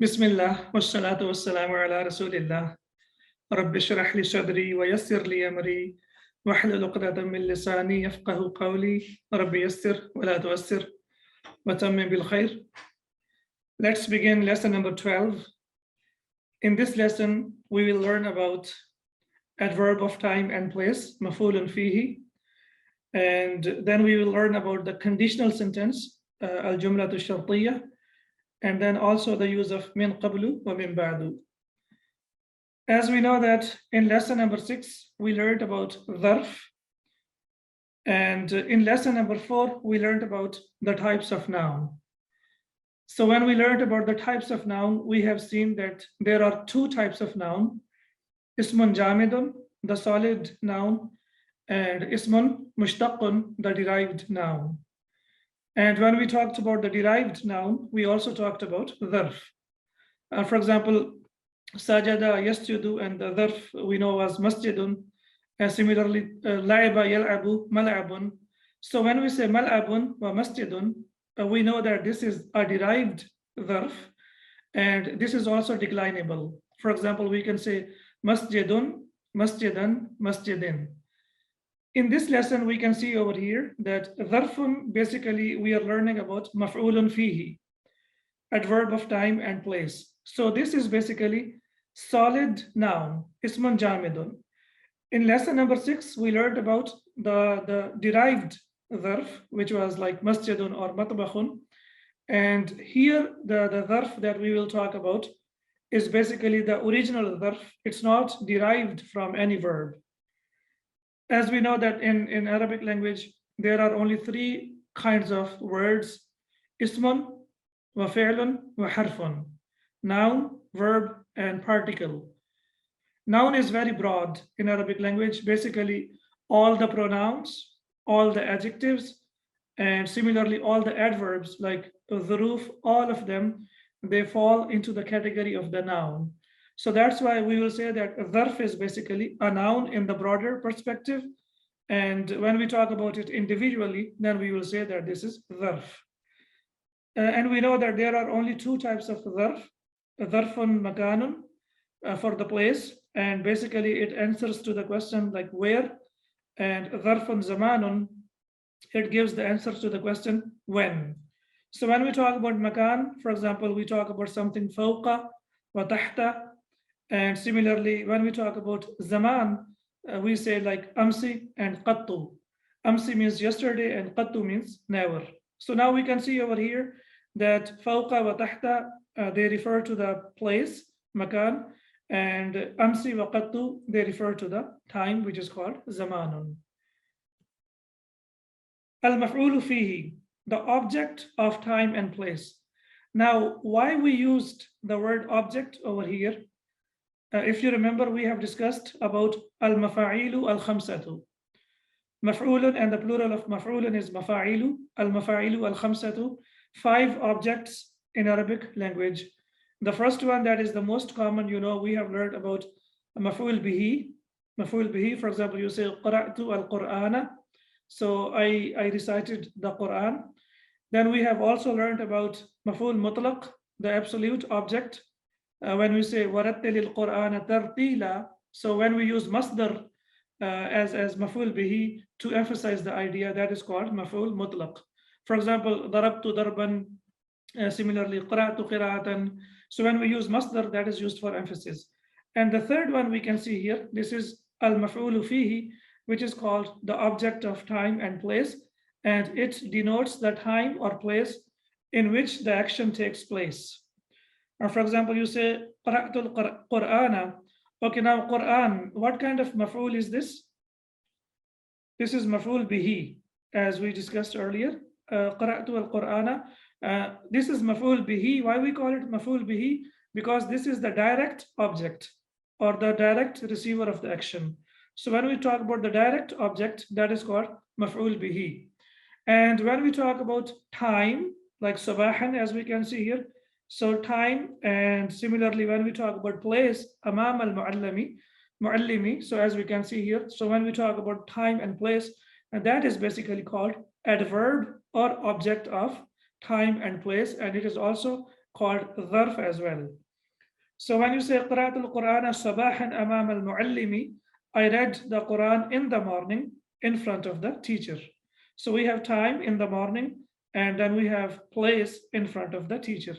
Bismillah, wassalatu wassalamu ala rasulillah. Rabbi shrah li sadri wa yassir li amri wahlul uqdatan min lisani yafqahu qawli. Rabbi yassir wa la tuassir wa tammim bil khair. Let's begin lesson number 12. In this lesson, we will learn about adverb of time and place, maf'ulun fihi. And then we will learn about the conditional sentence, al-jumlatu shartiyya. And then also the use of min qablu wa min ba'du. As we know that in lesson number 6, we learned about dharf. And in lesson number 4, we learned about the types of noun. So when we learned about the types of noun, we have seen that there are two types of noun. Ismun jamidun, the solid noun, and ismun mushtaqun, the derived noun. And when we talked about the derived noun, we also talked about dharf. For example, sajada, yasjudu, and the dharf we know as masjidun. And similarly, laiba, yal'abu, mal'abun. So when we say mal'abun wa masjidun, we know that this is a derived dharf, and this is also declinable. For example, we can say masjidun, masjidan, masjidin. In this lesson, we can see over here that dharfun, basically we are learning about maf'ulun fihi, adverb of time and place. So this is basically solid noun, ismun jamidun. In lesson number 6, we learned about the derived dharf, which was like masjidun or matbakhun. And here the dharf that we will talk about is basically the original dharf. It's not derived from any verb. As we know that in Arabic language, there are only 3 kinds of words: ismun, wa fi'lun, wa harfun. Noun, verb, and particle. Noun is very broad in Arabic language. Basically, all the pronouns, all the adjectives, and similarly, all the adverbs like dhuruf, all of them, they fall into the category of the noun. So that's why we will say that dharf is basically a noun in the broader perspective. And when we talk about it individually, then we will say that this is dharf. And we know that there are only 2 types of dharf. Dharfun makanun, for the place. And basically it answers to the question like where. And dharfun zamanun, it gives the answers to the question when. So when we talk about makan, for example, we talk about something fawqa wa tahta. And similarly, when we talk about zaman, we say like amsi and qattu. Amsi means yesterday and qattu means never. So now we can see over here that fawqa wa tahta, they refer to the place, makan, and amsi wa qattu, they refer to the time, which is called zamanun. Al-maf'ulu fihi, the object of time and place. Now, why we used the word object over here? If you remember, we have discussed about al-mafa'ilu al-khamsatu. Maf'ulun, and the plural of maf'ulun is mafa'ilu. Al-mafa'ilu al-khamsatu, 5 objects in Arabic language. The first one that is the most common, we have learned about maf'ul bihi. Maf'ul bihi, for example, you say qara'tu al-Qur'ana. So I recited the Quran. Then we have also learned about maf'ul mutlaq, the absolute object. When we say warattilil Qur'ana tartila, so when we use masdar as maf'ul bihi to emphasize the idea, that is called maf'ul mutlaq. For example, darabtu darban, similarly qara'tu qira'atan. So when we use masdar, that is used for emphasis. And the third one we can see here, this is al-maf'ulu fihi, which is called the object of time and place, and it denotes the time or place in which the action takes place. Or for example, you say qara'tul Qur'ana. Okay, now Quran, what kind of maf'ul is this? This is maf'ul bihi, as we discussed earlier. Qara'tu al-Qur'ana. This is maf'ul bihi. Why we call it maf'ul bihi? Because this is the direct object or the direct receiver of the action. So when we talk about the direct object, that is called maf'ul bihi. And when we talk about time, like sabahan, as we can see here, so time, and similarly when we talk about place, amam al-muallimi, so as we can see here, so when we talk about time and place, and that is basically called adverb or object of time and place, and it is also called dharf as well. So when you say قرأت القرآن صباحا أمام المعلم, I read the Quran in the morning in front of the teacher. So we have time in the morning, and then we have place in front of the teacher.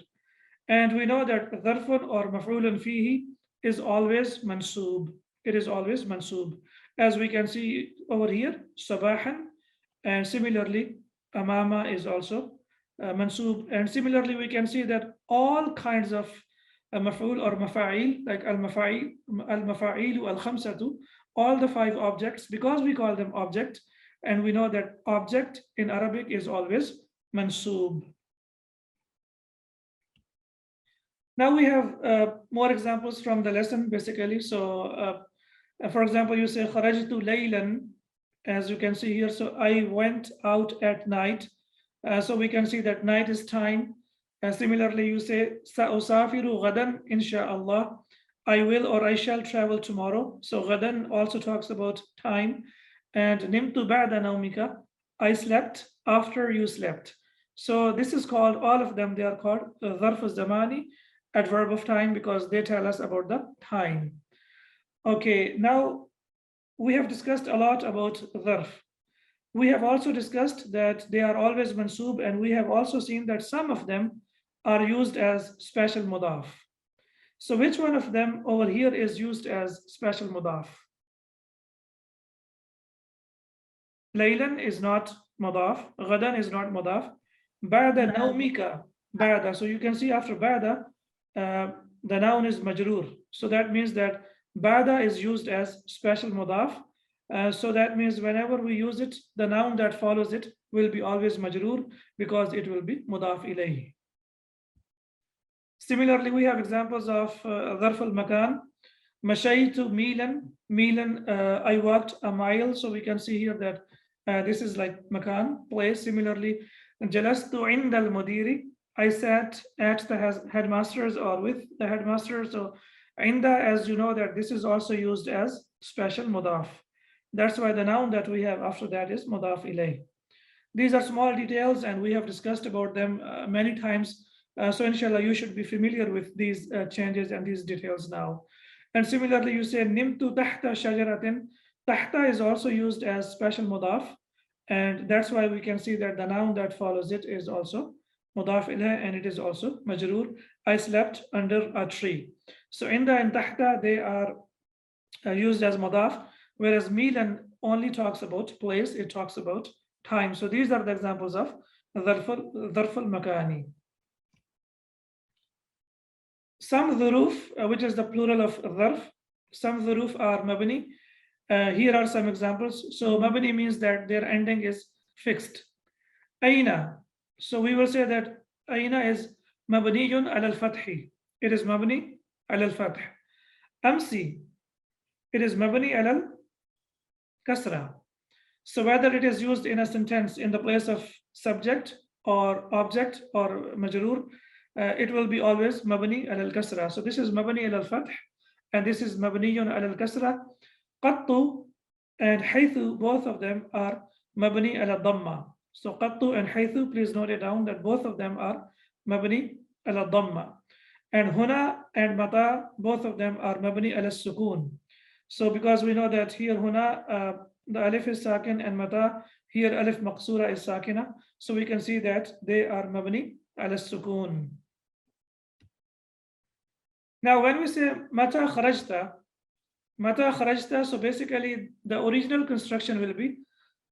And we know that dharfun or maf'ulun fihi is always mansoob. It is always mansoob. As we can see over here, sabahan, and similarly, amama is also mansoob. And similarly, we can see that all kinds of maf'ul or mafa'il, like al-mafa'ilu al-khamsatu, all the 5 objects, because we call them object, and we know that object in Arabic is always mansoob. Now we have more examples from the lesson, basically. So, for example, you say kharajtu laylan, as you can see here. So I went out at night. So we can see that night is time. Similarly, you say sa'usafiru ghadan insha'Allah. I will or I shall travel tomorrow. So ghadan also talks about time. And nimtu ba'da naumika. I slept after you slept. So this is called, all of them, they are called dharf az-zamani, adverb of time, because they tell us about the time. Okay, now we have discussed a lot about dharf. We have also discussed that they are always mansoob, and we have also seen that some of them are used as special mudaf. So which one of them over here is used as special mudaf? Laylan is not mudaf, ghadan is not mudaf, ba'da naumika, ba'da. So you can see after ba'da, the noun is majroor. So that means that ba'da is used as special mudaf. So that means whenever we use it, the noun that follows it will be always majroor, because it will be mudaf ilayhi. Similarly, we have examples of dharf al-makan. Mashaytu milan, milan, I walked a mile. So we can see here that this is like makan, place. Similarly, jalastu inda al-mudiri, I sat at the headmasters or with the headmaster. So inda, as you know, that this is also used as special mudaf. That's why the noun that we have after that is mudaf ilayh. These are small details, and we have discussed about them many times. So inshallah, you should be familiar with these changes and these details now. And similarly, you say nimtu tahta shajaratin. Tahta is also used as special mudaf, and that's why we can see that the noun that follows it is also mudaf ilayh, and it is also majroor. I slept under a tree. So inda and tahta, they are used as mudaf, whereas milan only talks about place, it talks about time. So these are the examples of dharf al-makani. Some dhuruf, which is the plural of dharf, some dhuruf are mabni. Here are some examples. So mabni means that their ending is fixed. Aina. So we will say that aina is mabniyun ala al-fathi. It is mabni ala al-fath. Amsi. It is mabni ala al-kasra. So whether it is used in a sentence in the place of subject or object or majroor, it will be always mabni ala al-kasra. So this is mabni ala al-fath, and this is mabniyun ala al-kasra. Qattu and haythu, both of them are mabni ala dhamma. So qattu and haythu, please note it down that both of them are mabni ala dhamma. And huna and mata, both of them are mabni ala sukun. So because we know that here huna, the alif is sakin, and mata, here alif maqsura is sakina. So we can see that they are mabni ala sukun. Now when we say mata kharajta, so basically the original construction will be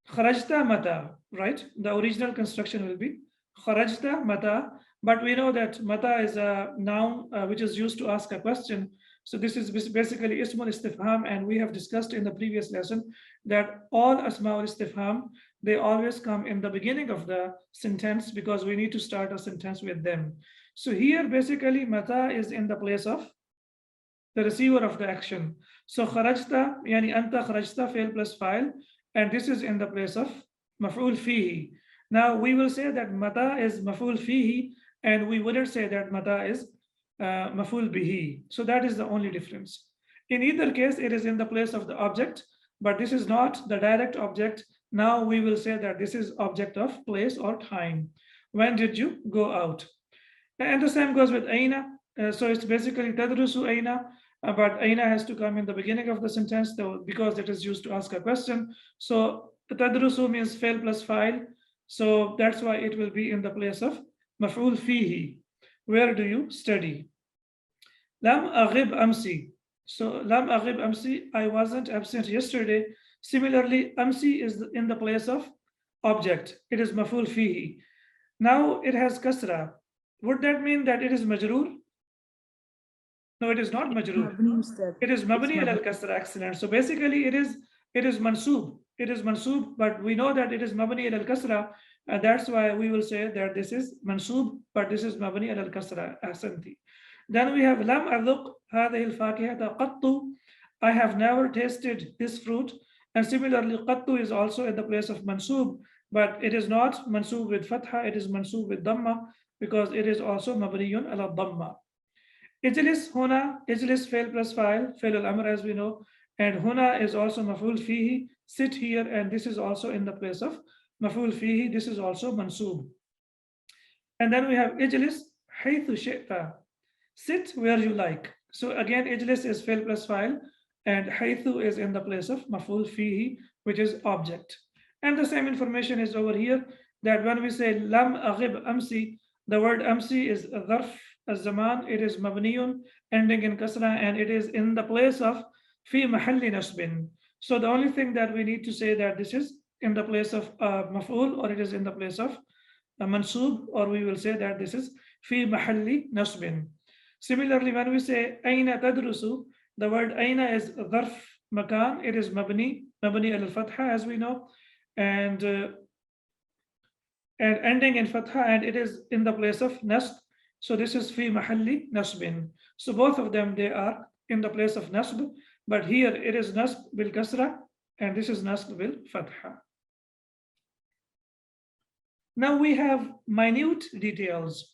kharajta mata, right? The original construction will be kharajta mata, but we know that mata is a noun which is used to ask a question. So this is basically ismul istifham, and we have discussed in the previous lesson that all asma'ul istifham, they always come in the beginning of the sentence, because we need to start a sentence with them. So here basically mata is in the place of the receiver of the action. So kharajta, yani anta kharajta, fail plus file, and this is in the place of maf'ul fihi. Now we will say that mata is maf'ul fihi, and we wouldn't say that mata is maf'ul bihi. So that is the only difference. In either case, it is in the place of the object, but this is not the direct object. Now we will say that this is object of place or time. When did you go out? And the same goes with aina. So it's basically tadrusu aina, but aina has to come in the beginning of the sentence though, because it is used to ask a question. So tadrusu means fail plus file. So that's why it will be in the place of maf'ul fihi. Where do you study? Lam aghib amsi. So lam aghib amsi, I wasn't absent yesterday. Similarly, amsi is in the place of object. It is maf'ul fihi. Now it has kasra. Would that mean that it is majroor? No, it is not majroor. Mabni Ustad. It is It's mabni al Mabni. kasra. Excellent. So basically, it is mansub. It is mansub, but we know that it is mabni al kasra, and that's why we will say that this is mansub, but this is mabni al kasra. Ahsanti. Then we have lam adhuq hadhihi al-fakihata qattu. I have never tasted this fruit. And similarly, qattu is also in the place of mansub, but it is not mansub with fatha, it is mansub with dhamma because it is also mabniyun ala dhamma. Ijlis huna, ijlis fail plus file, fail al-amr as we know, and huna is also maf'ul fihi, sit here, and this is also in the place of maf'ul fihi, this is also mansub. And then we have ijlis haythu shi'ta, sit where you like. So again, ijlis is fail plus file, and haythu is in the place of maf'ul fihi, which is object. And the same information is over here, that when we say lam aghib amsi, the word amsi is dharf az-zaman, it is mabniyun, ending in kasra, and it is in the place of fi mahalli nasbin. So the only thing that we need to say that this is in the place of maf'ul, or it is in the place of mansub, or we will say that this is fi mahalli nasbin. Similarly, when we say aina tadrusu, the word aina is dharf makan, it is mabni al-fatha as we know, and ending in fatha, and it is in the place of nasb. So this is fi mahalli nasbin. So both of them, they are in the place of nasb, but here it is nasb bil kasra, and this is nasb bil fatha. Now we have minute details.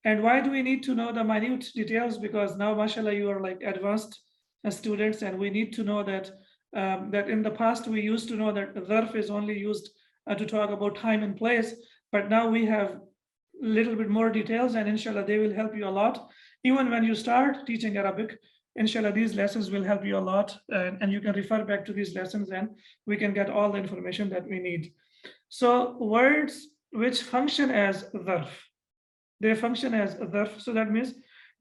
And why do we need to know the minute details? Because now, mashallah, you are like advanced students, and we need to know that that in the past we used to know that dharf is only used to talk about time and place, but now we have a little bit more details, and inshallah they will help you a lot. Even when you start teaching Arabic, inshallah these lessons will help you a lot, and you can refer back to these lessons, and we can get all the information that we need. So words which function as dharf, they function as a dharf. So that means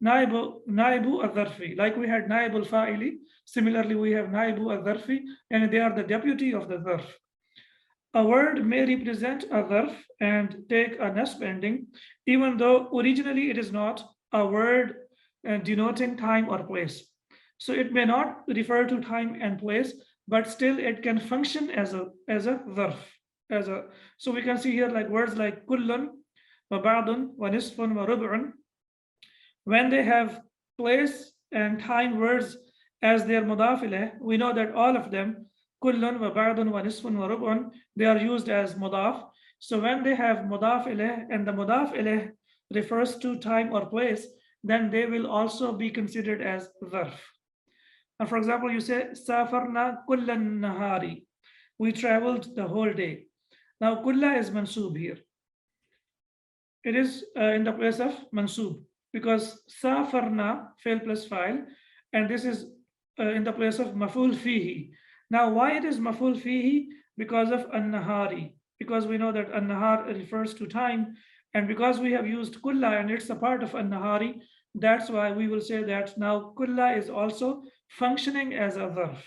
naibu al-dharfi. Like we had naibu al-fa'ili, similarly we have naibu al-dharfi, and they are the deputy of the dharf. A word may represent a dharf and take a nasb ending, even though originally it is not a word denoting time or place. So it may not refer to time and place, but still it can function as a dharf. So we can see here like words like kullun, وَبَعْضٌ وَنِصْفٌ وَرُبْعٌ. When they have place and time words as their mudaf ilayh, we know that all of them, kullun وَبَعْضٌ وَنِصْفٌ وَرُبْعٌ, they are used as mudaf. So when they have mudaf ilayh, and the mudaf ilayh refers to time or place, then they will also be considered as dharf. And for example, you say safarna kullan nahari, we traveled the whole day. Now kulla is mansub here. It is in the place of mansub, because safarna, fail plus file, and this is in the place of maf'ul fihi. Now why it is maf'ul fihi? Because of an-nahari, because we know that an-nahar refers to time, and because we have used kulla and it's a part of an-nahari, that's why we will say that now kulla is also functioning as a dharf.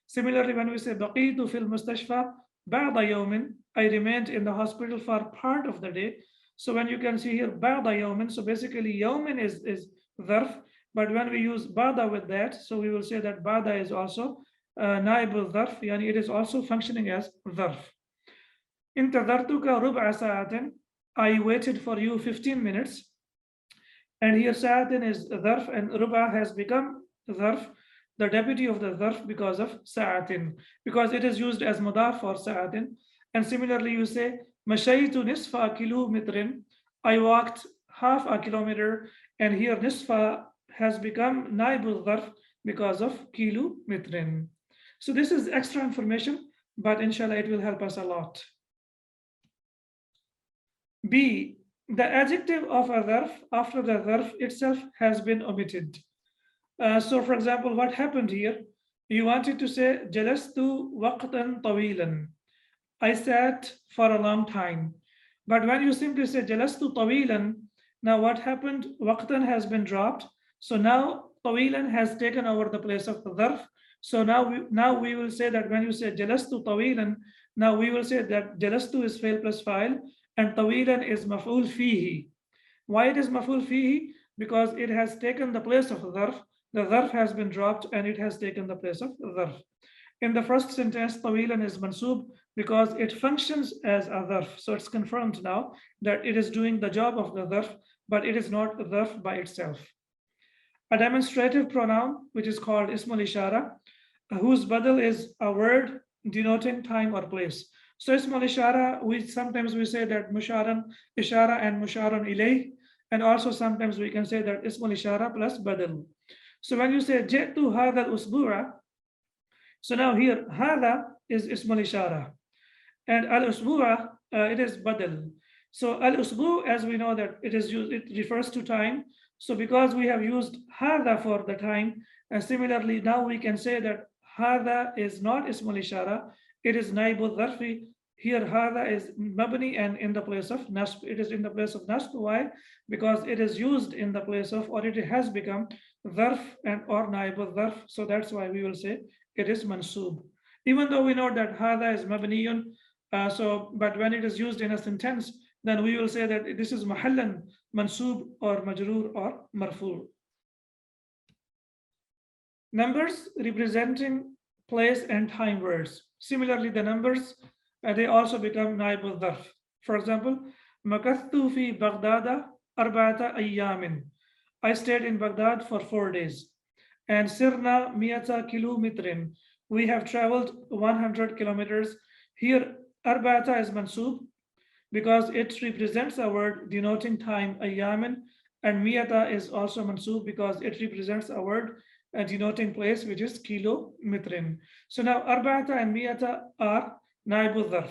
Similarly, when we say baqitu fil mustashfa ba'da yawmin, I remained in the hospital for part of the day. So when you can see here ba'da yawmin, so basically yawmin is dharf, but when we use ba'da with that, so we will say that ba'da is also naib al-dharf, yani it is also functioning as dharf. Intadhartuka rub'a sa'atin, I waited for you 15 minutes. And here sa'atin is dharf, and rub'a has become dharf, the deputy of the dharf, because of sa'atin, because it is used as mudaf for sa'atin. And similarly, you say mashaytu nisfa kilometrin, I walked half a kilometer, and here nisfa has become naibul dharf because of kilometrin. So this is extra information, but inshallah it will help us a lot. B, the adjective of a dharf after the dharf itself has been omitted. So for example, what happened here? You wanted to say jalastu waqtan tawilan. I sat for a long time. But when you simply say jalastu tawilan, now what happened? Waqtan has been dropped. So now tawilan has taken over the place of the dharf. So now we will say that when you say jalastu tawilan, now we will say that jalastu is fail plus file and tawilan is maf'ul fihi. Why it is maf'ul fihi? Because it has taken the place of the dharf. The dharf has been dropped and it has taken the place of the dharf. In the first sentence, tawilan is mansub because it functions as a dharf. So it's confirmed now that it is doing the job of the dharf, but it is not a dharf by itself. A demonstrative pronoun, which is called ismul ishara, whose badal is a word denoting time or place. So ismul ishara, sometimes we say that musharan, ishara and musharan ilayh, and also sometimes we can say that ismul ishara plus badal. So when you say ji'tu hadha al-usbu'a, so now here hadha is ismul ishara and al-usbu'a it is badal. So al-usbu, as we know that it is used, it refers to time. So because we have used hadha for the time, similarly now we can say that hadha is not ismul ishara, it is naibul dharfi. Here hadha is mabni and in the place of nasb. It is in the place of nasb. Why? Because it is used in the place of, or it has become dharf and or naibul dharf. So that's why we will say it is mansub. Even though we know that hadha is mabniyun, but when it is used in a sentence, then we will say that this is mahallan mansub or majroor or marfu. Numbers representing place and time words. Similarly, the numbers they also become naibul dharf. For example, makathu fi Baghdada arba'ata ayyamin. I stayed in Baghdad for 4 days. And sirna miyata kilometrin. We have traveled 100 kilometers. Here, arba'ata is mansub because it represents a word denoting time, ayyamin, and miyata is also mansub because it represents a word denoting place, which is kilometrin. So now arba'ata and miyata are naibul dharf.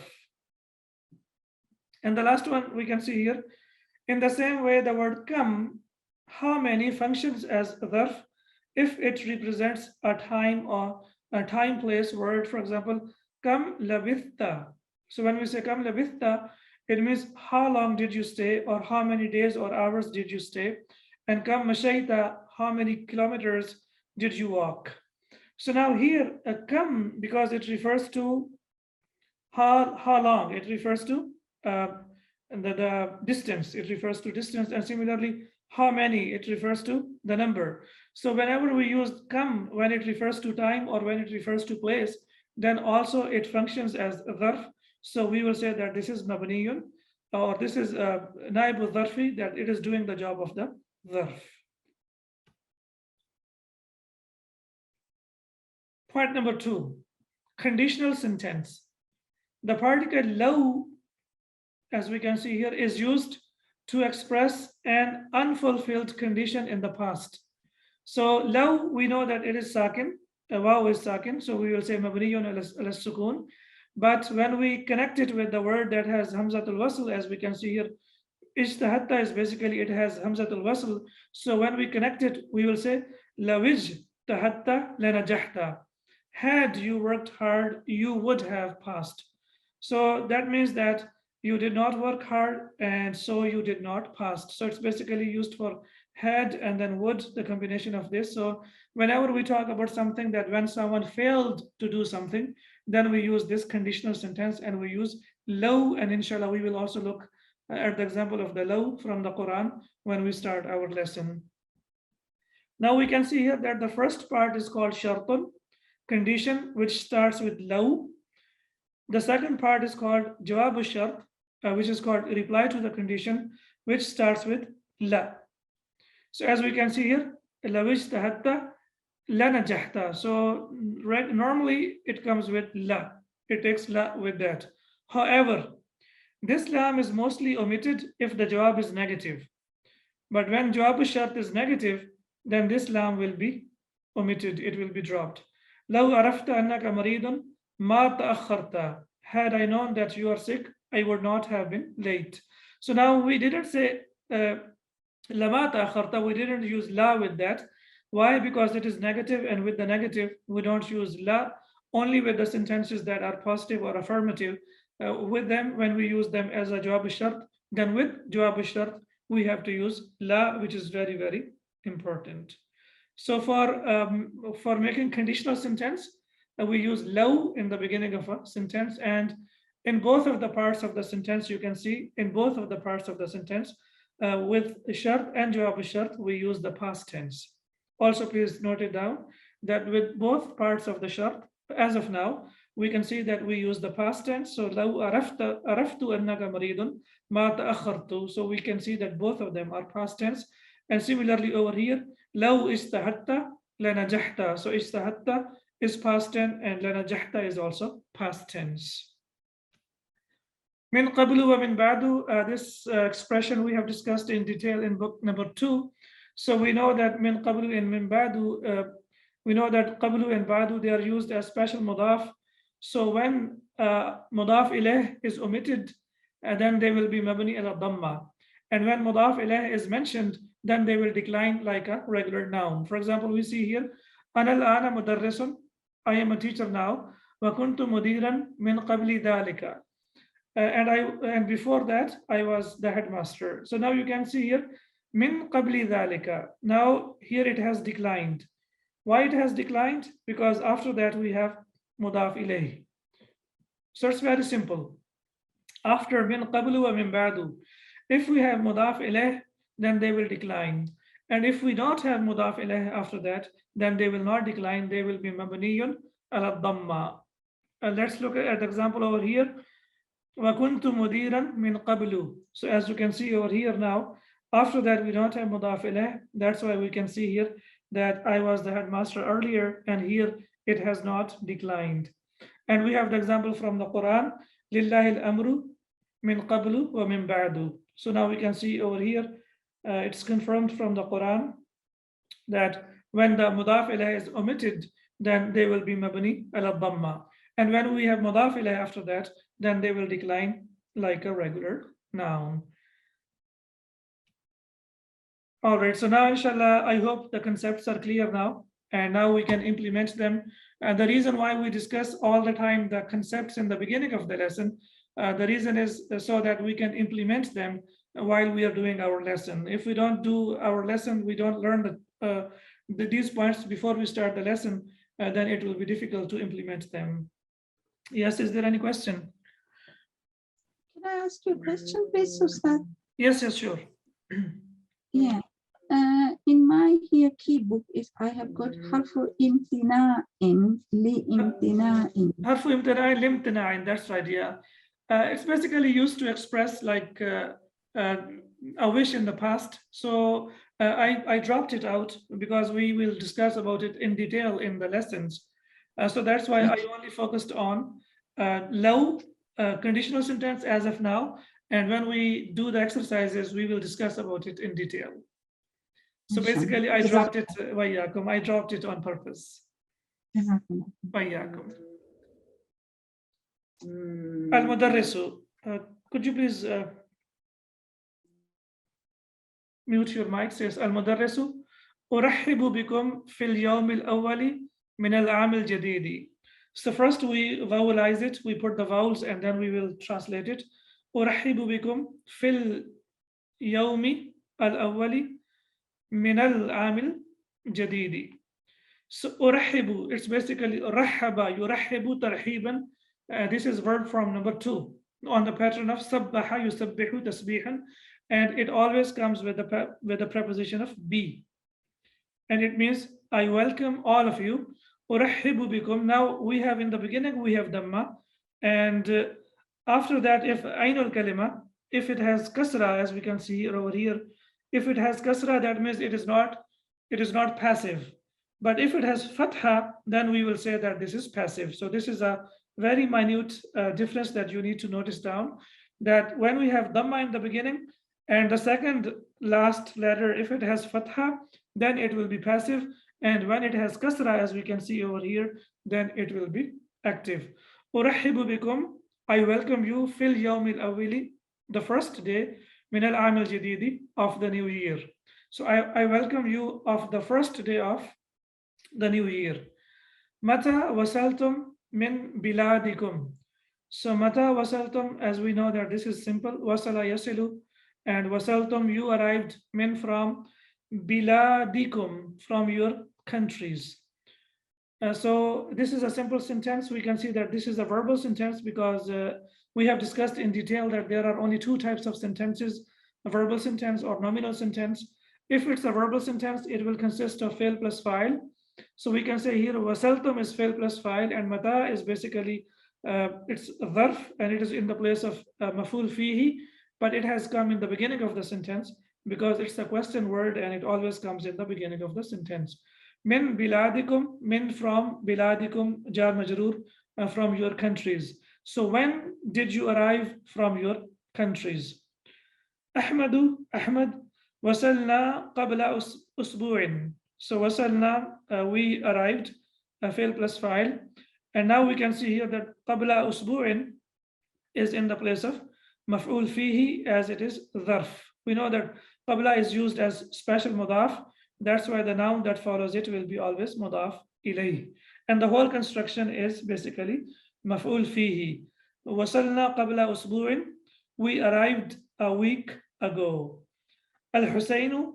And the last one we can see here, in the same way the word kam, how many functions as dharf if it represents a time or a time place word. For example, kam labithta. So when we say kam labithta, it means how long did you stay or how many days or hours did you stay. And kam mashayta, how many kilometers did you walk. So now here kam, because it refers to how long, it refers to the distance, it refers to distance, and similarly how many, it refers to the number. So whenever we use kam when it refers to time or when it refers to place, then also it functions as a dharf. So we will say that this is mabniyun or this is naibul dharfi, that it is doing the job of the dharf. Point number 2, conditional sentence. The particle law, as we can see here, is used to express an unfulfilled condition in the past. So law, we know that it is sakin, waw is sakin, so we will say mabniyun ala sukun. But when we connect it with the word that has hamzatul wasl, as we can see here, ijtahatta is basically, it has hamzatul wasl. So when we connect it, we will say lawij tahatta lanajahta. Had you worked hard, you would have passed. So that means that you did not work hard and so you did not pass. So it's basically used for had and then would, the combination of this. So whenever we talk about something that when someone failed to do something, then we use this conditional sentence and we use law, and inshallah we will also look at the example of the law from the Quran when we start our lesson. Now we can see here that the first part is called shartun, condition, which starts with law. The second part is called jawabu shart, which is called reply to the condition, which starts with la. So as we can see here, la wijtahatta la najahta. So normally it comes with la. It takes la with that. However, this lam is mostly omitted if the jawab is negative. But when jawabu shart is negative, then this lam will be omitted. It will be dropped. لو عرفت أنك مريض ما تأخرت. Had I known that you are sick, I would not have been late. So now we didn't say lama ta'akharta, we didn't use la with that. Why? Because it is negative, and with the negative, we don't use la, only with the sentences that are positive or affirmative. With them, when we use them as a jawab shart, then with jawab shart, we have to use la, which is very, very important. So for making conditional sentence, we use law in the beginning of a sentence, and in both of the parts of the sentence, you can see in both of the parts of the sentence, with shart and jawab shart, we use the past tense. Also, please note it down that with both parts of the shart, as of now, we can see that we use the past tense. So لو عرفت أنك مريض ما تأخرت. So we can see that both of them are past tense. And similarly over here, لو استهدت لنجحت. So استهدت is past tense, and لنجحت is also past tense. من قبل ومن بعد, this expression we have discussed in detail in book number 2. So we know that من قبل and من بعد, we know that قبل and بعد, they are used as special mudaf. So when mudaf ilayh is omitted, then they will be mabni ala dhamma. And when mudaf ilayh is mentioned, then they will decline like a regular noun. For example, we see here, أنا الآن مدرس, I am a teacher now. وكنت مديرا من قبل ذلك. And before that, I was the headmaster. So now you can see here, min qabli dhalika. Now here it has declined. Why it has declined? Because after that we have mudaf ilayhi. So it's very simple. After min qablu wa min ba'du, if we have mudaf ilayh, then they will decline. And if we don't have mudaf ilayh after that, then they will not decline. They will be mabniyun ala dhamma. Let's look at the example over here. وَكُنْتُ مُدِيرًا مِنْ قَبْلُ. So as you can see over here now, after that we don't have mudaf ilayh. That's why we can see here that I was the headmaster earlier, and here it has not declined. And we have the example from the Quran, لِلَّهِ الْأَمْرُ مِنْ قَبْلُ وَمِنْ بَعْدُ. So now we can see over here, it's confirmed from the Quran that when the mudaf ilayh is omitted, then they will be mabni ala dhamma. And when we have mudaf ilayh after that, then they will decline like a regular noun. All right, so now inshallah, I hope the concepts are clear now, and now we can implement them. And the reason why we discuss all the time the concepts in the beginning of the lesson, the reason is so that we can implement them while we are doing our lesson. If we don't do our lesson, we don't learn these points before we start the lesson, then it will be difficult to implement them. Yes, is there any question? Can I ask you a question, please, Ustad? Yes, sure. Yeah. In my here key book is I have got harfu imtina'in li imtina'in. Harfu imtina'in limtina'in, that's right, yeah. It's basically used to express like a wish in the past. So I dropped it out because we will discuss about it in detail in the lessons. So that's why I only focused on low conditional sentence as of now. And when we do the exercises, we will discuss about it in detail. So basically, I dropped it, وَيَّاكُمْ. I dropped it on purpose. وَيَّاكُمْ. Al-Mudarrisu. Could you please mute your mic? Says Al-Mudarrisu. أرحب بكم في اليوم الأول من العام الجديد. So first we vowelize it, we put the vowels, and then we will translate it. أرحب بكم في اليوم الأول من العام الجديد. So أرحب, it's basically رحب يرحب ترحيبا. This is verb from number 2 on the pattern of سبح يسبح تسبيحا, and it always comes with the preposition of be, and it means I welcome all of you. أرحب بكم. Now we have in the beginning we have dhamma, and after that, if ainul kalima, if it has kasra, as we can see over here, if it has kasra, that means it is not passive. But if it has fatha, then we will say that this is passive. So this is a very minute difference that you need to notice down, that when we have dhamma in the beginning and the second last letter, if it has fatha, then it will be passive. And when it has kasra, as we can see over here, then it will be active. أرحب بكم. I welcome you fil yawmil awili, the first day, من العام الجديد, of the new year. So I welcome you of the first day of the new year. متى وصلتم من بلادكم? So متى وصلتم, as we know that this is simple, وصل يصل, and وصلتم, you arrived, min from, بلادكم, from your countries. So this is a simple sentence. We can see that this is a verbal sentence because we have discussed in detail that there are only two types of sentences, a verbal sentence or nominal sentence. If it's a verbal sentence, it will consist of fail plus file. So we can say here, wasaltum is fail plus file, and mata is basically, it's dharf, and it is in the place of maful fihi, but it has come in the beginning of the sentence because it's a question word and it always comes in the beginning of the sentence. Min biladikum, min from, biladikum, jar majroor, from your countries. So when did you arrive from your countries? Ahmadu, Ahmad, wasalna qabla usbu'in. So wasalna, we arrived, fail plus file. And now we can see here that qabla usbu'in is in the place of maf'ul fihi, as it is dharf. We know that qabla is used as special mudaf. That's why the noun that follows it will be always mudaf ilayh. And the whole construction is basically maf'ul fihi. Wasalna qabla usbu'in, we arrived a week ago. Al-Husaynu,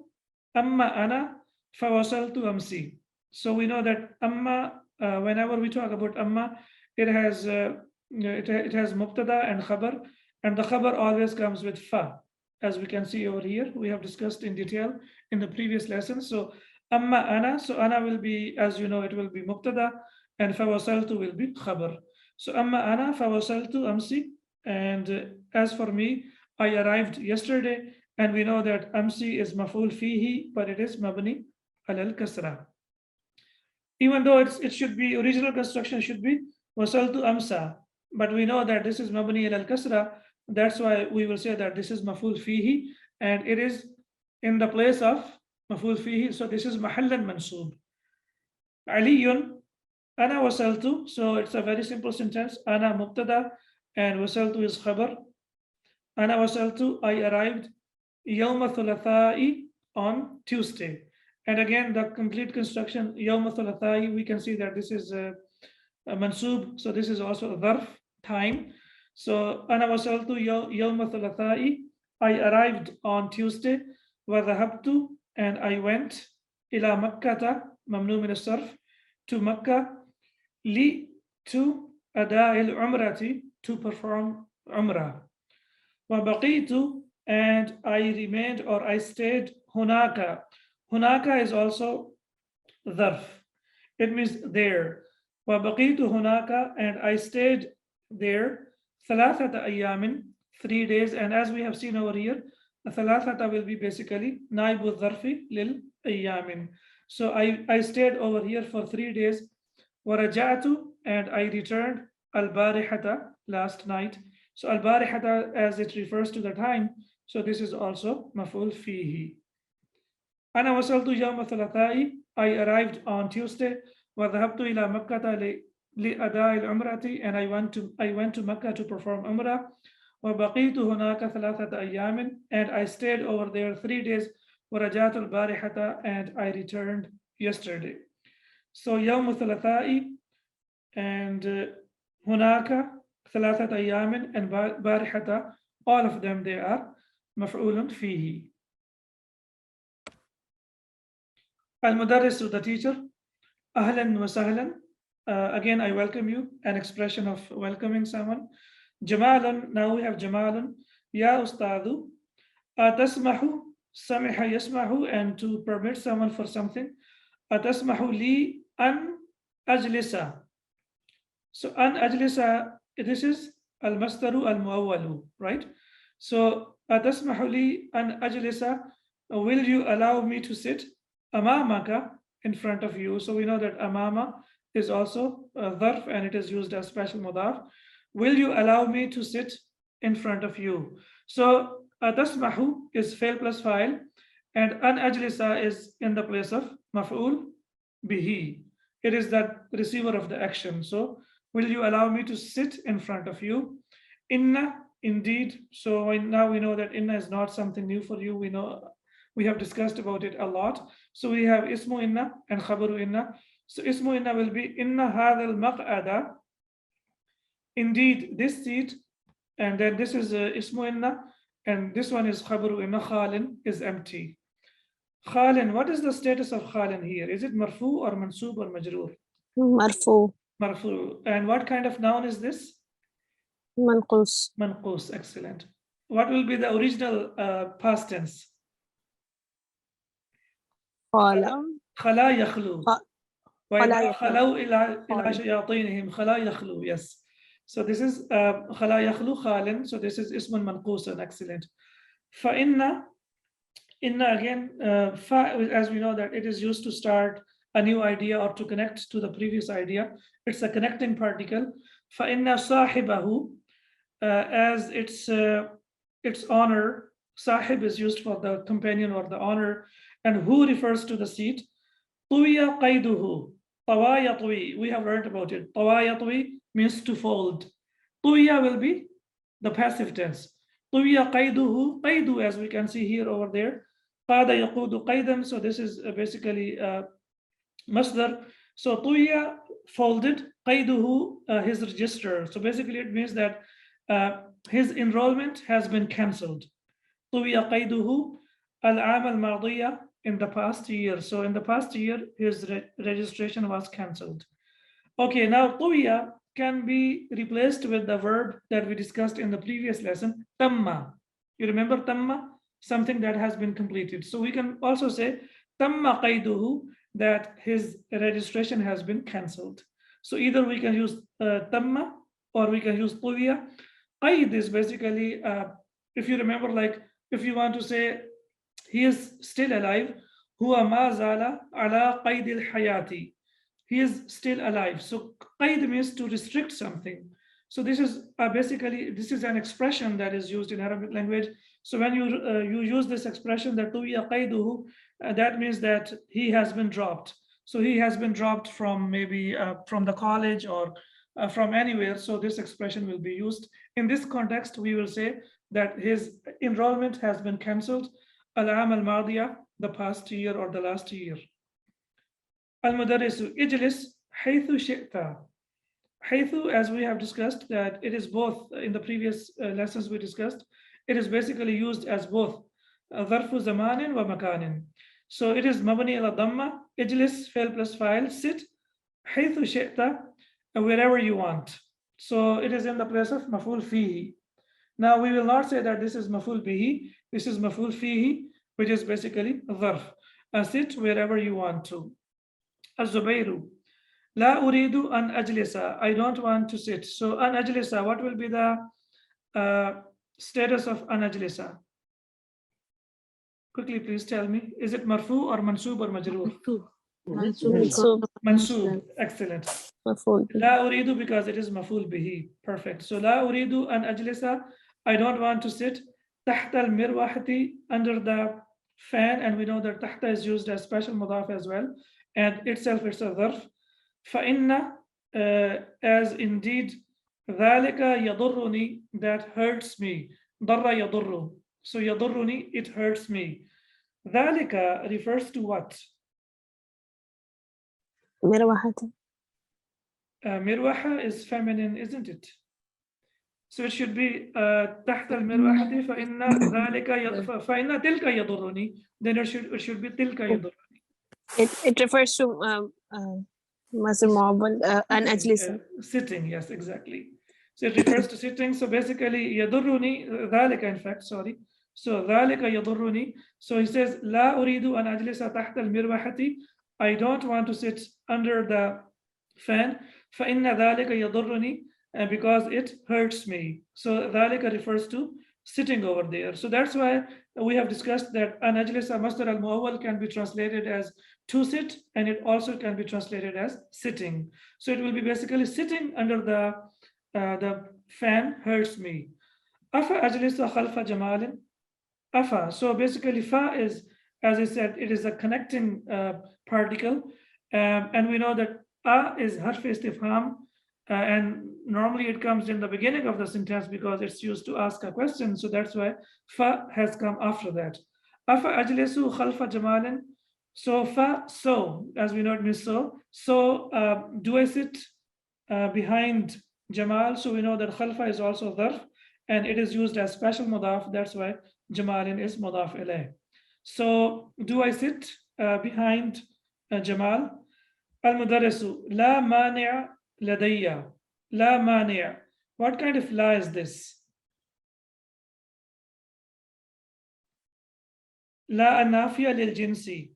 amma ana, fawasaltu amsi. So we know that amma, whenever we talk about amma, it has mubtada and khabar, and the khabar always comes with fa. As we can see over here, we have discussed in detail in the previous lesson. So amma ana, so ana will be, as you know, it will be mubtada, and fawasaltu will be khabar. So amma ana fawasaltu amsi, and as for me, I arrived yesterday, and we know that amsi is maf'ul fihi, but it is mabni al kasra. Even though it should be, original construction should be wasaltu amsa, but we know that this is mabni al kasra. That's why we will say that this is maf'ul fihi, and it is in the place of maf'ul fihi. So this is mahallan mansub. Aliyun, ana wasaltu. So it's a very simple sentence. Ana mubtada and wasaltu is khabar. Ana wasaltu, I arrived. Yawma thulatha'i, on Tuesday. And again, the complete construction, Yawma thulatha'i, we can see that this is a mansub. So this is also a dharf, time. So ana wasaltu yawma thulatha'i, I arrived on Tuesday. Wa dhahabtu, and I went. Ila makkata, mamnu min as-sarf, to Makkah. Li, to ada al-umrati, to perform umrah. Wa baqitu, and I remained or I stayed. Hunaka, hunaka is also dharf, it means there. Wa baqitu hunaka, and I stayed there. Thalathata ayamin, 3 days, and as we have seen over here, the thalathata will be basically naibu dharfi lil ayamin. So I stayed over here for 3 days. Warajatu, and I returned. Al-barihata, last night. So al-barihata, as it refers to the time, so this is also maf'ul fihi. Ana wasaltu yawma thulatha'i, I arrived on Tuesday. Wa dhahabtu ila makkata li ada al-umrati, and I went to Makkah to perform umrah. Wa baqitu hunaka thalathata ayamin, and I stayed over there 3 days. Wa rajatu al-barihata, and I returned yesterday. So yawm thulatha'i and hunaka thalathat ayamin and barihata, all of them, they are maf'ulun fihi. Al-mudarris, the teacher. Ahlan wa sahlan, again I welcome you, an expression of welcoming someone. Jamalun, now we have Jamalun. Ya ustadu, atasmahu, samiha yasmahu, and to permit someone for something. Atasmahu li an ajlisa. So an ajlisa, this is al-masdaru al-muawwalu, right? So atasmahu li an ajlisa, will you allow me to sit? Amamaka, in front of you. So we know that amama is also a dharf, and it is used as special mudaf. Will you allow me to sit in front of you? So tasmahu is fail plus file, and an ajlisa is in the place of maf'ul bihi. It is that receiver of the action. So will you allow me to sit in front of you? Inna indeed. So now we know that inna is not something new for you. We know, we have discussed about it a lot. So we have ismu inna and khabaru inna. So ismu inna will be inna hadha al-maq'ada. Indeed, this seat, and then this is ismu inna, and this one is khabaru inna. Khalin is empty. Khalin, what is the status of Khalin here? Is it marfu or mansub or majroor? مرفوع Marfu. And what kind of noun is this? منقوص Manqus. Excellent. What will be the original past tense? قال Khala yakhlu. خلا وَإِذَا يخلو. خَلَوْا إِلَى شَيَاطِينِهِمْ خَلَا يَخْلُو. Yes. So this is خَلَا يَخْلُو خَالٍ. So this is ismun manqusan. Excellent. فَإِنَّ Inna again, as we know that it is used to start a new idea or to connect to the previous idea. It's a connecting particle. فَإِنَّ صَاحِبَهُ, as its honor, sahib is used for the companion or the honor, and who refers to the seat. طُوِيَ قَيْدُهُ. طَوَى يَطْوِي. We have learned about it. طَوَى يَطْوِي means to fold. طُوِيَ will be the passive tense. طُوِيَ قَيْدُهُ. قَيْدُ, as we can see here over there. قَادَ يَقُودُ قَيْدًا. So this is basically masdar. So طُوِيَ folded. قَيْدُهُ his register. So basically it means that his enrollment has been cancelled. طُوِيَ قَيْدُهُ الْعَامَ الْمَاضِيَ, in the past year. So in the past year, his registration was cancelled. Okay, now طُوِيَ can be replaced with the verb that we discussed in the previous lesson, tamma. You remember tamma? Something that has been completed. So we can also say tamma qayduhu, that his registration has been cancelled. So either we can use tamma or we can use طُوِيَ. Qayd is basically, if you remember, like if you want to say he is still alive, huwa ma zala ala qayd al-hayati. He is still alive. So qayd means to restrict something. So this is basically, this is an expression that is used in Arabic language. So when you use this expression that tuwiya qayduhu, that means that he has been dropped. So he has been dropped from maybe from the college or from anywhere. So this expression will be used. In this context, we will say that his enrollment has been cancelled. Al-aam al-madiya, the past year or the last year. Al-mudarrisu ijlis haythu shi'ta. Haythu, as we have discussed, that it is both. In the previous lessons we discussed, it is basically used as both dharfu zamanin wa makanin. So it is mabni ala dhamma, ijlis, fail plus file, sit, haythu shi'ta, wherever you want. So it is in the place of maful fihi. Now we will not say that this is maful bihi, this is maful fihi, which is basically dharf. Sit wherever you want to. Az-Zubairu. La uridu an ajlisa. I don't want to sit. So an ajlisa, what will be the status of an ajlisa? Quickly, please tell me. Is it marfu or mansub or majroor? منصوب Mansub. Excellent. مفعول به. La uridu, because it is maful bihi. Perfect. So la uridu an ajlisa. I don't want to sit. Tahta al-mirwahati, under the fan, and we know that tahta is used as special mudaf as well, and itself it's a dharf. فَإِنَّ, as indeed, ذَلِكَ يَضُرُّنِي, that hurts me. ضَرَّ يَضُرُّ. So يَضُرُّنِي, it hurts me. ذَلِكَ refers to what? مروحة. Mirwaha is feminine, isn't it? So it should be تحت المروحة فإن ذلك فإن تلك يضرني. Then it should be تلك يضرني. It refers to مصدر معول أن أجلس. Sitting, yes, exactly. So it refers to sitting. So basically يضرني ذلك, in fact, sorry. So ذلك يضرني. So he says لا أريد أن أجلس تحت المروحة. I don't want to sit under the fan. فإن ذلك يضرني, because it hurts me. So ذلك refers to sitting over there. So that's why we have discussed that an ajlisa masdar al-muawwal can be translated as to sit, and it also can be translated as sitting. So it will be basically sitting under the fan hurts me. Afa ajlisa khalfa jamalin. Afa. So basically fa is, as I said, it is a connecting particle, and we know that a is harf istifham, and normally it comes in the beginning of the sentence because it's used to ask a question. So that's why fa has come after that. Afa ajlisu khalfa jamalin. So fa, so, as we know it means so. So do I sit behind Jamal? So we know that khalfa is also dharf and it is used as special mudaf. That's why Jamalin is mudaf ilayh. So do I sit behind Jamal? Al-mudarrisu la mani' ladayya. La mani'. What kind of la is this? La an-nafiya lil jinsi.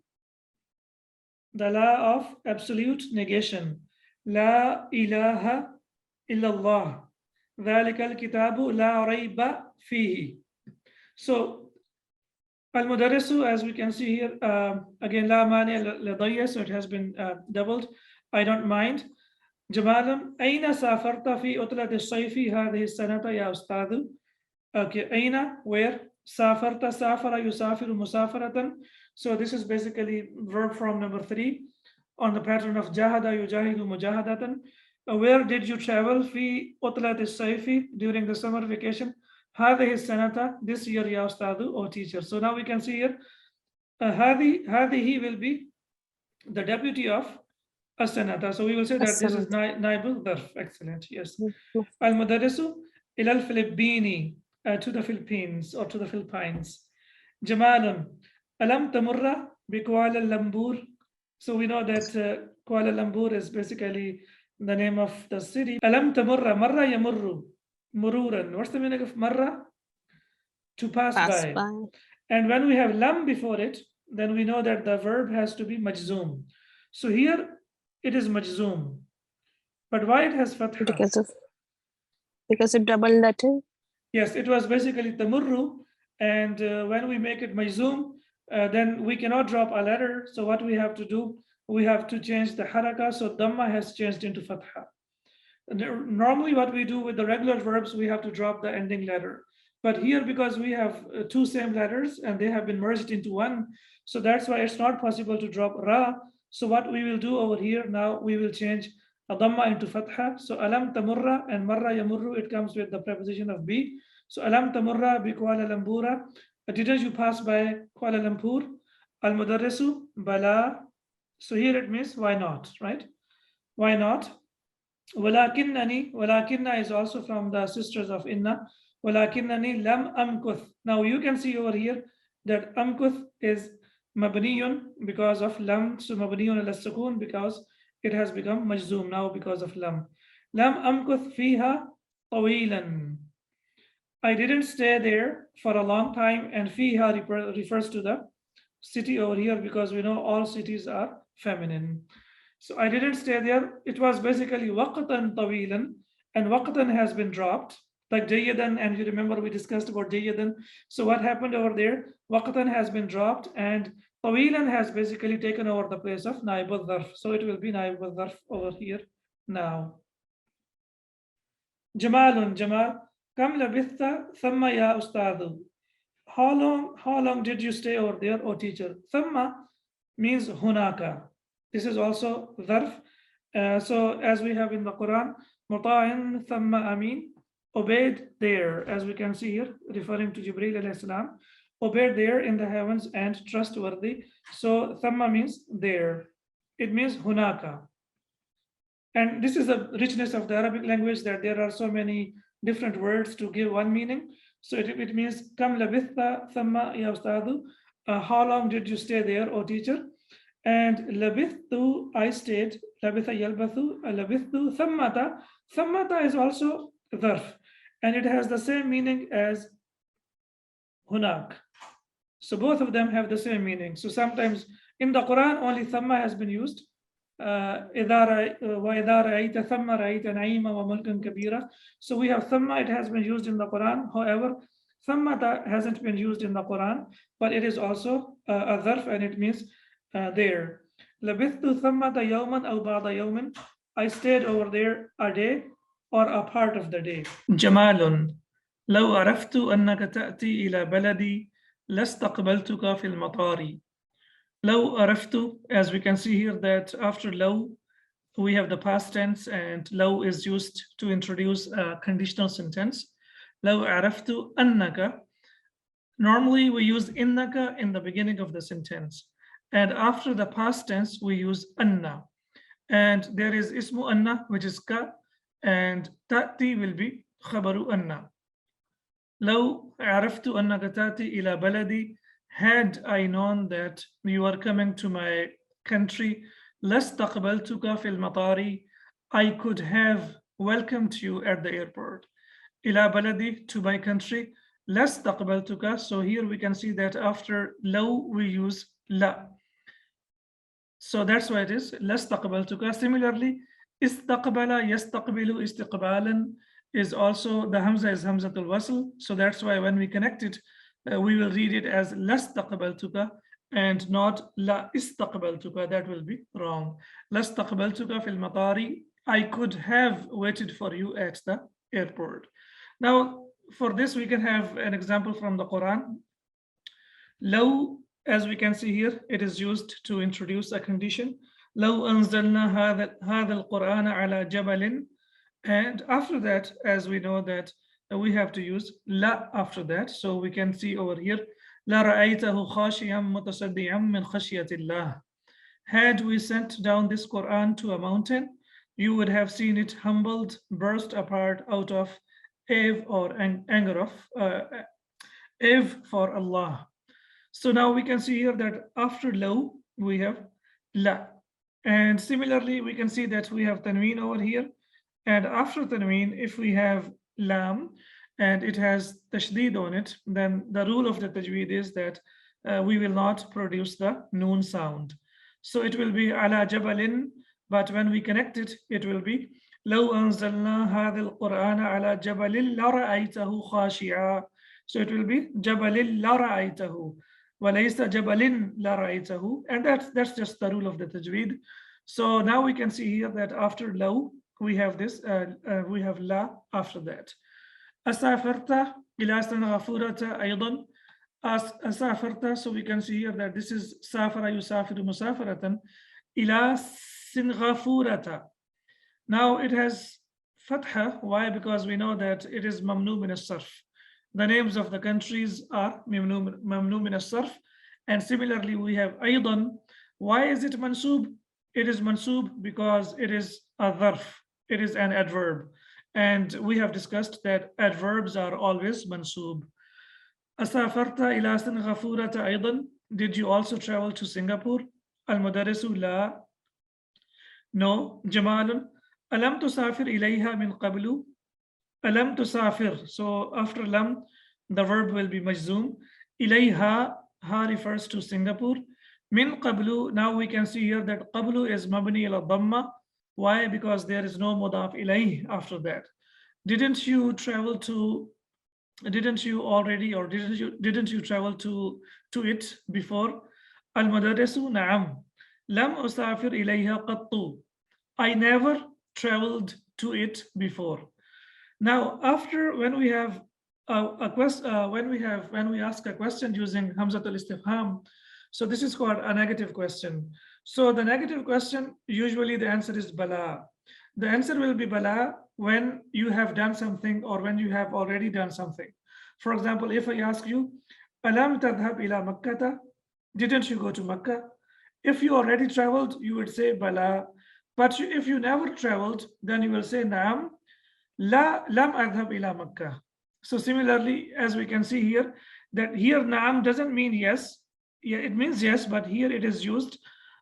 The la of absolute negation. La ilaha illallah. ذلك الكتاب لا ريب فيه. So al-mudarrisu, as we can see here, again la mani' ladayya, so it has been doubled. I don't mind. جمال أين سافرت في عطلة الصيف هذه السنة يا أستاذ؟ Okay, أين, where? سافرت, سافر, يسافر, مسافرة. So this is basically verb form number 3 on the pattern of جاهد, يجاهد, مجاهدة. Where did you travel? في عطلة الصيف, during the summer vacation. هذه السنة, this year يا أستاذ, or teacher. So now we can see here, هذه will be the deputy of as-sanata. So we will say that this is naibul dharf. Excellent. Yes. Al-mudarrisu ila al-Filippini, to the Philippines or to the Philippines. Jamalun alam tamurra bi Kuala Lumpur. So we know that Kuala Lumpur is basically the name of the city. Alam tamurra, marra yamurru, mururan. What's the meaning of marra? To pass by. And when we have lam before it, then we know that the verb has to be majzoom. So here it is majzoom. But why it has fatha? Because of double letter? Yes, it was basically tamurru. And when we make it majzoom, then we cannot drop a letter. So what we have to do, we have to change the haraka. So dhamma has changed into fatha. Normally what we do with the regular verbs, we have to drop the ending letter. But here, because we have two same letters and they have been merged into one, so that's why it's not possible to drop ra. So what we will do over here now, we will change a dhamma into fatha. So alam tamurra and marra yamurru, it comes with the preposition of bi. So alam tamurra bi Kuala Lumpura. Didn't you pass by Kuala Lumpur? Al mudarrisu bala. So here it means why not, right? Why not? Walakinnani, walakinna is also from the sisters of inna. Walakinnani lam amkuth. Now you can see over here that amkuth is mabniyun because of lam. So mabniyun ala sukun because it has become majzoom now because of lam. Lam amkuth fiha tawilan. I didn't stay there for a long time, and fiha refers to the city over here because we know all cities are feminine. So I didn't stay there. It was basically waqtan tawilan, and waqtan has been dropped, like jayadan, and you remember we discussed about jayadan. So what happened over there? Waqtan has been dropped, and tawilan has basically taken over the place of naib al-dharf. So it will be naib al-dharf over here now. Jamalun, Jamal, kam labitha thamma ya ustadu. How long did you stay over there, O teacher? Thamma means hunaka. This is also dharf. So as we have in the Quran, muta'in thamma amin, obeyed there, as we can see here, referring to Jibreel alayhi salam, obeyed there in the heavens and trustworthy. So thamma means there. It means hunaka. And this is the richness of the Arabic language, that there are so many different words to give one meaning. So it means kam labitha thamma ya ustadu. How long did you stay there, O teacher? And labithu, I stayed. Labitha yalbathu, labithu thammata. Thammata is also dharf, and it has the same meaning as hunak. So both of them have the same meaning. So sometimes in the Quran only thamma has been used. إِذَا رَأَيْتَ ثَمَّ رَأَيْتَ نَعِيمًا وَمُلْكًا كَبِيرًا. So we have thamma, it has been used in the Quran. However, thammata hasn't been used in the Quran, but it is also a dharf, and it means there. لَبِثْتُ ثَمَّةَ يَوْمًا أَوْ بَعْضَ يَوْمٍ. I stayed over there a day or a part of the day. جمال لو عرفت أنك تأتي إلى بلدي لاستقبلتك في المطار. لو عرفت, as we can see here that after لو we have the past tense, and law is used to introduce a conditional sentence. لو عرفت أنك. Normally we use innaka in the beginning of the sentence, and after the past tense we use anna. And there is ismu anna, which is ka, and ta'ti will be khabaru anna. لو عرفت أنك تأتي إلى بلدي, had I known that you are coming to my country, لاستقبلتك في المطار, I could have welcomed you at the airport. إلى بلدي, to my country, لاستقبلتك. So here we can see that after لو we use لا. So that's why it is لاستقبلتك. Similarly, استقبل يستقبل استقبالا is also, the hamza is hamzatul wasl, so that's why when we connect it we will read it as لاستقبلتك and not لا استقبلتك. That will be wrong. لاستقبلتك في المطار, I could have waited for you at the airport. Now for this we can have an example from the Quran. لو, as we can see here, it is used to introduce a condition. لو أنزلنا هذا القرآن على جبل. And after that, as we know that we have to use la after that. So we can see over here, la ra'aytahu khashiyan mutasaddian min khashyatillah. Had we sent down this Quran to a mountain, you would have seen it humbled, burst apart out of awe or anger of awe for Allah. So now we can see here that after law we have la. And similarly, we can see that we have tanween over here. And after tanween, if we have lam and it has tashdid on it, then the rule of the tajweed is that we will not produce the noon sound. So it will be ala jabalin, but when we connect it, it will be لو أنزلنا هذا القرآن على جبل لرأيته خاشعا. So it will be جبل لرأيته وليس جبل لرأيته. And that's just the rule of the tajweed. So now we can see here that after law, we have this, we have la after that. أسافرت إلى سنغافورة أيضا. أسافرت, so we can see here that this is سافر يسافر مسافرة إلى سنغافورة. Now it has fatha. Why? Because we know that it is mamnu min as-sarf. The names of the countries are mamnu min as-sarf. And similarly we have أيضا. Why is it mansub? It is mansub because it is a dharf. It is an adverb, and we have discussed that adverbs are always mansub. Asafarta ila Singapura أيضا. Did you also travel to Singapore? Al-mudarrisu la. No. Jamalun. Alam tusafir ilayha min qablu. Alam tusafir. So after lam, the verb will be majzoom. Ilayha, ha refers to Singapore. Min qablu. Now we can see here that qablu is mabni ala dhamma. Why? Because there is no mudaf ilayh after that. Didn't you travel to? Didn't you already, or didn't you travel to it before? Al mudarrisu na'am. Lam usafir ilayha qattu. I never traveled to it before. Now, after when we have a question, when we ask a question using hamzatul istifham, so this is called a negative question. So the negative question, usually the answer is bala. The answer will be bala when you have done something or when you have already done something. For example, if I ask you, alam tadhhab ila Makkah, didn't you go to Makkah? If you already traveled, you would say bala. But if you never traveled, then you will say naam, la lam adhhab ila Makkah. So similarly, as we can see here, that here naam doesn't mean yes. Yeah, it means yes, but here it is used.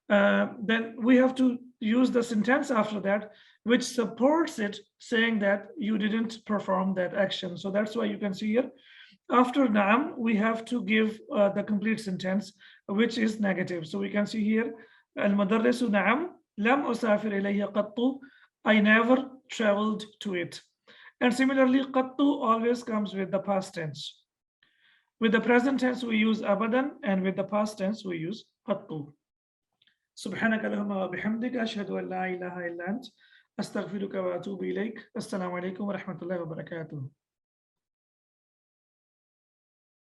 Then we have to use the sentence after that, which supports it, saying that you didn't perform that action. So that's why you can see here, after naam, we have to give the complete sentence, which is negative. So we can see here, al-mudarrisu naam, lam usafir ilayya qattu. I never traveled to it. And similarly, qattu always comes with the past tense. With the present tense, we use abadan, and with the past tense, we use qattu. سبحانك اللهم وبحمدك أشهد أن لا إله إلا أنت أستغفرك وأتوب إليك. السلام عليكم ورحمة الله وبركاته.